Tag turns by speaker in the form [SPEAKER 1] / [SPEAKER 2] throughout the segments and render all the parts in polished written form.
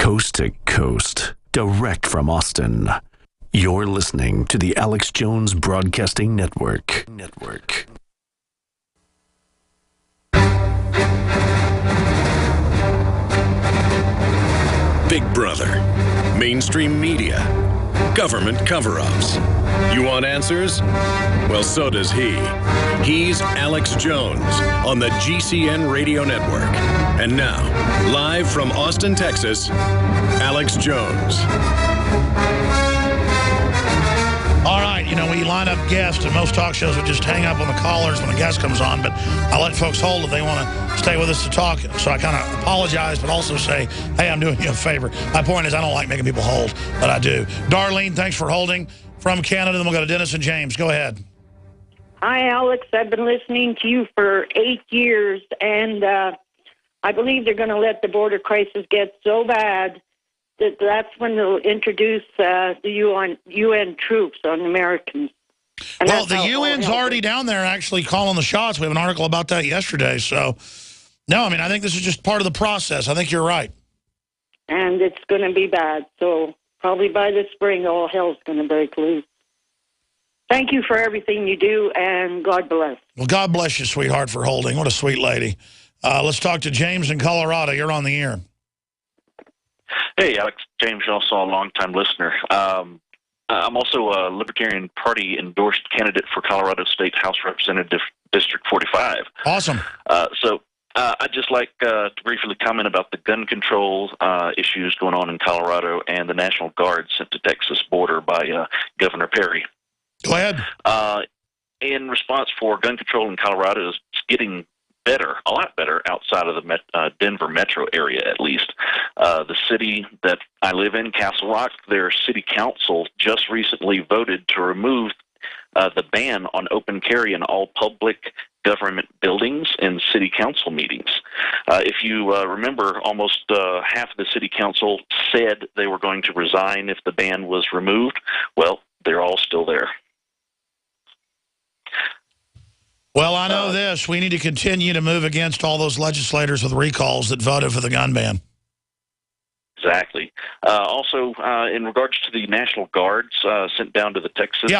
[SPEAKER 1] coast to coast, direct from Austin. You're listening to the Alex Jones Broadcasting Network.
[SPEAKER 2] Big Brother, mainstream media, government cover-ups. You want answers? Well, so does he. He's Alex Jones on the GCN Radio Network. And now, live from Austin, Texas, Alex Jones.
[SPEAKER 3] All right, you know, we line up guests, and most talk shows would just hang up on the callers when a guest comes on, but I let folks hold if they want to stay with us to talk. So I kind of apologize, but also say, hey, I'm doing you a favor. My point is I don't like making people hold, but I do. Darlene, thanks for holding from Canada. Then we'll go to Dennis and James. Go ahead.
[SPEAKER 4] Hi, Alex. I've been listening to you for 8 years, and I believe they're going to let the border crisis get so bad that's when they'll introduce the UN troops on Americans. And
[SPEAKER 3] well, the UN's already down there actually calling the shots. We have an article about that yesterday. So, no, I mean, I think this is just part of the process. I think you're right.
[SPEAKER 4] And it's going to be bad. So probably by the spring, all hell's going to break loose. Thank you for everything you do, and God bless.
[SPEAKER 3] Well, God bless you, sweetheart, for holding. What a sweet lady. Let's talk to James in Colorado. You're on the air.
[SPEAKER 5] Hey, Alex. James, also a longtime listener. I'm also a Libertarian Party endorsed candidate for Colorado State House Representative District 45.
[SPEAKER 3] Awesome.
[SPEAKER 5] I'd just like to briefly comment about the gun control issues going on in Colorado and the National Guard sent to Texas border by Governor Perry.
[SPEAKER 3] Go ahead.
[SPEAKER 5] In response for gun control in Colorado is getting better, a lot better outside of the Denver metro area, at least. The city that I live in, Castle Rock, their city council just recently voted to remove the ban on open carry in all public government buildings and city council meetings. If you remember, almost half of the city council said they were going to resign if the ban was removed. Well, they're all still there.
[SPEAKER 3] Well, I know this. We need to continue to move against all those legislators with recalls that voted for the gun ban.
[SPEAKER 5] Exactly. Also, in regards to the National Guards sent down to the Texas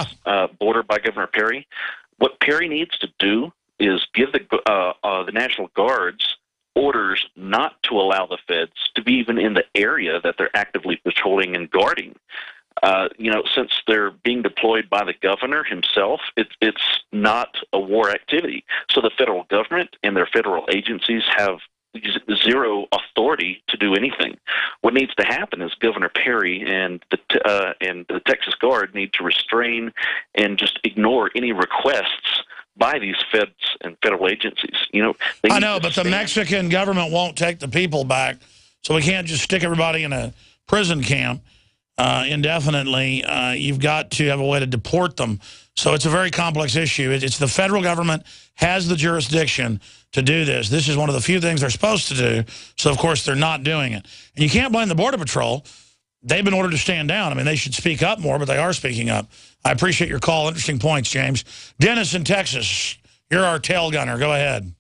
[SPEAKER 5] border by Governor Perry, what Perry needs to do is give the National Guards orders not to allow the feds to be even in the area that they're actively patrolling and guarding. Since they're being deployed by the governor himself, it's not a war activity. So the federal government and their federal agencies have zero authority to do anything. What needs to happen is Governor Perry and the Texas Guard need to restrain and just ignore any requests by these feds and federal agencies.
[SPEAKER 3] I know, but the Mexican government won't take the people back, so we can't just stick everybody in a prison camp indefinitely. You've got to have a way to deport them. So it's a very complex issue. It's the federal government has the jurisdiction to do this. This is one of the few things they're supposed to do. So, of course, they're not doing it. And you can't blame the Border Patrol. They've been ordered to stand down. I mean, they should speak up more, but they are speaking up. I appreciate your call. Interesting points, James. Dennis in Texas, you're our tail gunner. Go ahead.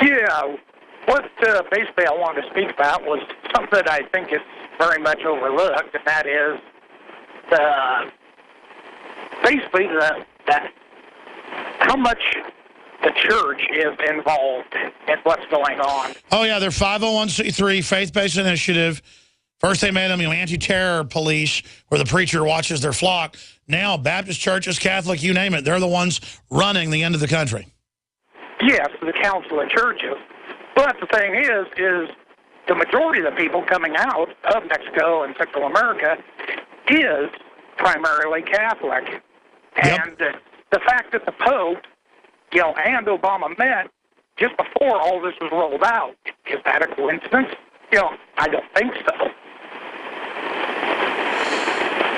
[SPEAKER 6] Yeah, what basically I wanted to speak about was something I think is very much overlooked, and that is how much the church is involved in what's going on.
[SPEAKER 3] Oh, yeah, they're 501c3, faith-based initiative. First they made them anti-terror police where the preacher watches their flock. Now Baptist churches, Catholic, you name it, they're the ones running the end of the country.
[SPEAKER 6] Yes, the Council of Churches. But the thing is the majority of the people coming out of Mexico and Central America is primarily Catholic.
[SPEAKER 3] Yep.
[SPEAKER 6] And the fact that the Pope, and Obama met just before all this was rolled out, is that a coincidence? I don't think so.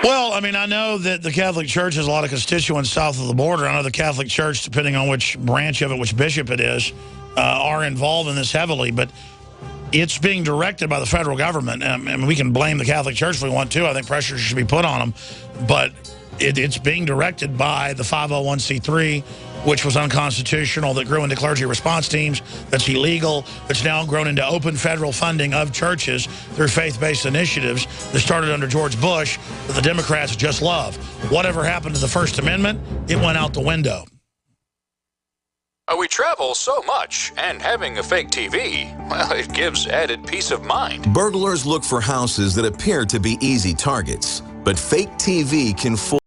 [SPEAKER 3] Well, I mean, I know that the Catholic Church has a lot of constituents south of the border. I know the Catholic Church, depending on which branch of it, which bishop it is, are involved in this heavily. But it's being directed by the federal government. And we can blame the Catholic Church if we want to. I think pressure should be put on them. But it's being directed by the 501c3 which was unconstitutional, that grew into clergy response teams, that's illegal, that's now grown into open federal funding of churches through faith-based initiatives that started under George Bush that the Democrats just love. Whatever happened to the First Amendment, it went out the window.
[SPEAKER 7] We travel so much, and having a fake TV, well, it gives added peace of mind.
[SPEAKER 8] Burglars look for houses that appear to be easy targets, but fake TV can fool